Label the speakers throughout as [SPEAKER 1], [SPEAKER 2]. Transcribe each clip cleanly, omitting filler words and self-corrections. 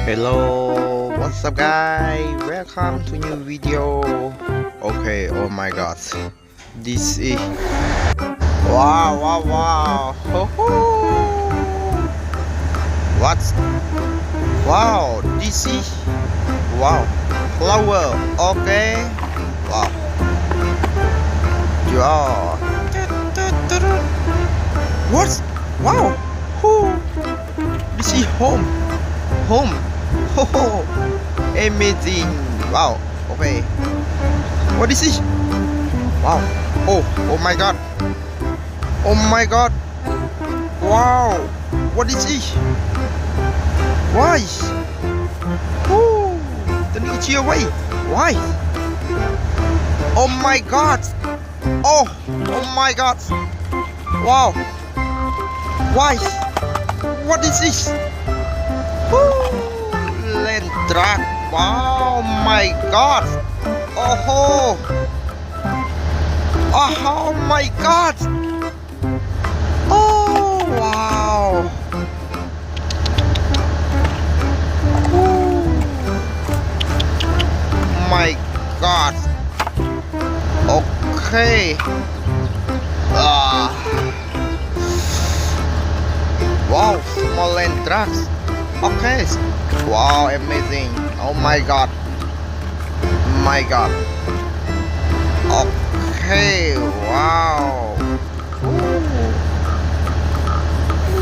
[SPEAKER 1] Hello, what's up guys? Welcome to new video. Okay, oh my god. This is wow. Ho, ho. What's wow, this is wow. Flower, okay. Wow. Yeah. What? Wow. Who? This is home. Home. Oh, amazing. Wow. Okay. What is this? Wow. Oh my god. Oh my god. Wow. What is this? Why? Oh, the nature away. Why? Oh my god. Oh my god. Wow. Why? What is this? Land truck. Wow, my god. Oh my god. Oh wow. My god. Okay. Wow, small land trucks. Okay. Wow, amazing. Oh my god. My god. Okay, wow.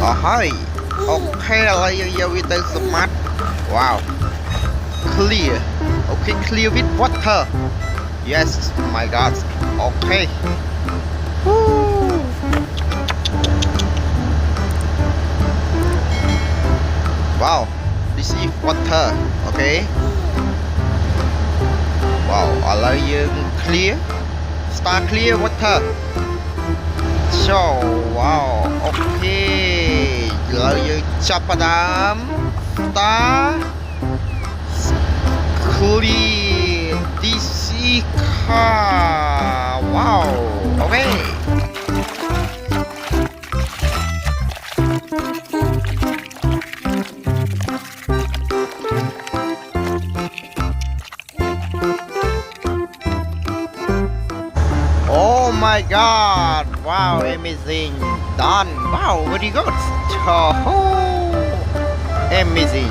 [SPEAKER 1] Oh hi. Okay, layer with the smart. Wow. Clear. Okay, clear with water. Yes, my god. Okay. Wow, this is water. Okay. Wow, layer clear. Star clear water. So wow. Okay. Layer chapadam. Star clear. This is car. Wow. Okay. Oh my god, wow, amazing, done, wow, very good, oh, amazing.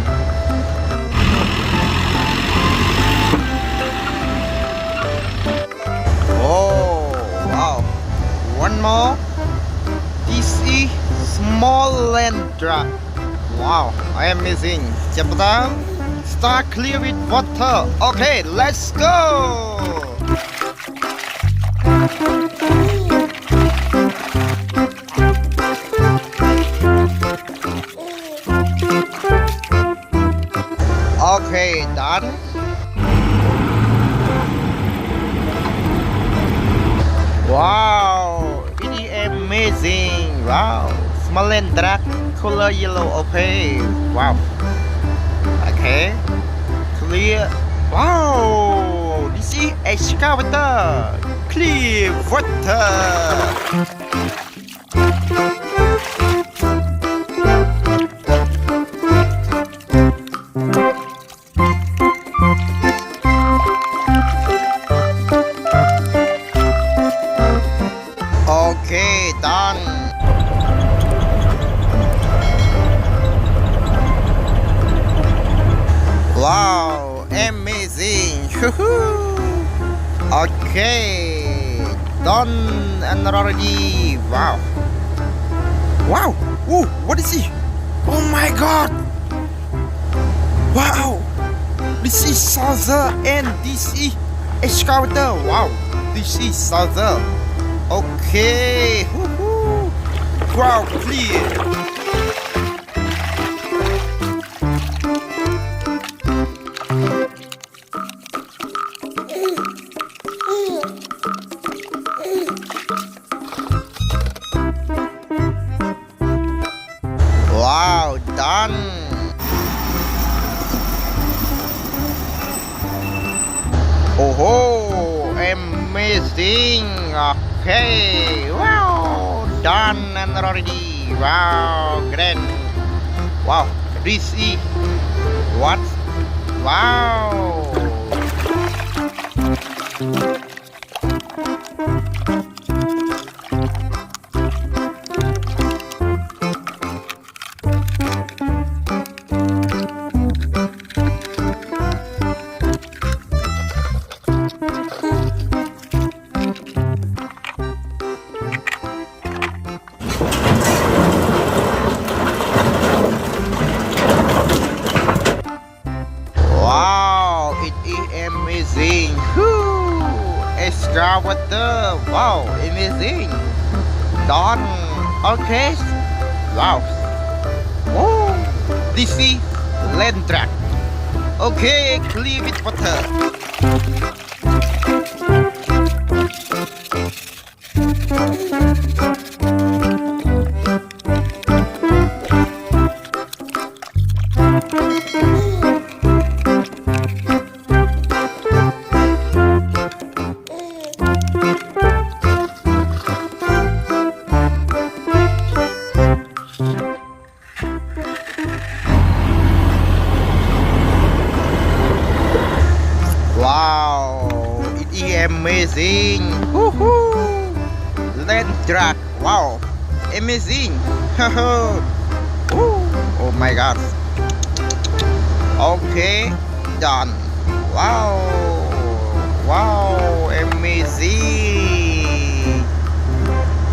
[SPEAKER 1] Oh, wow, one more, this is small land truck, wow, amazing, Japan, start clear with water, okay, let's go. Okay, done. Wow, it is amazing. Wow, small and dark color yellow. Okay, wow. Okay, clear. Wow, this is excavator. Clear water. Okay, done. Wow, amazing. Okay, done and already. Wow. Wow. Ooh, what is it? Oh my god. Wow. This is Salsa and this is excavator. Wow. This is Salsa. Okay. Wow, clear. Wow, done. Oh, amazing. Okay, wow, done and already. Wow, grand. Wow, this is What? Wow. Wow, it is amazing. Whoo! Excavator. Wow, amazing. Done. Okay. Wow. Whoa. This is land track. Okay, clear with water. Wow, it is amazing. Woohoo! Land truck. Wow, amazing. Woo. Oh my God. Okay, done. Wow, wow, amazing.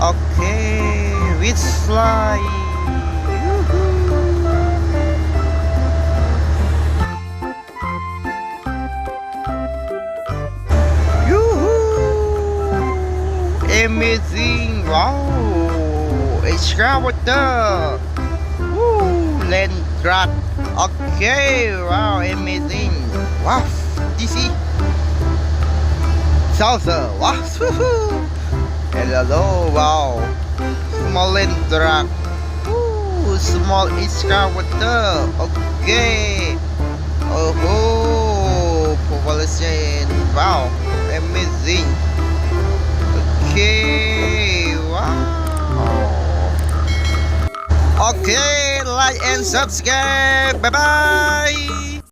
[SPEAKER 1] Okay, which slide? Amazing! Wow! Excavator! Woo! Land truck! Okay! Wow! Amazing! Wow! This is salsa! Wow! Woohoo! Hello! Wow! Small land truck! Woo! Small excavator! Okay! Oh! Population! Wow! Amazing! Okay, wow. Okay, like and subscribe. Bye bye.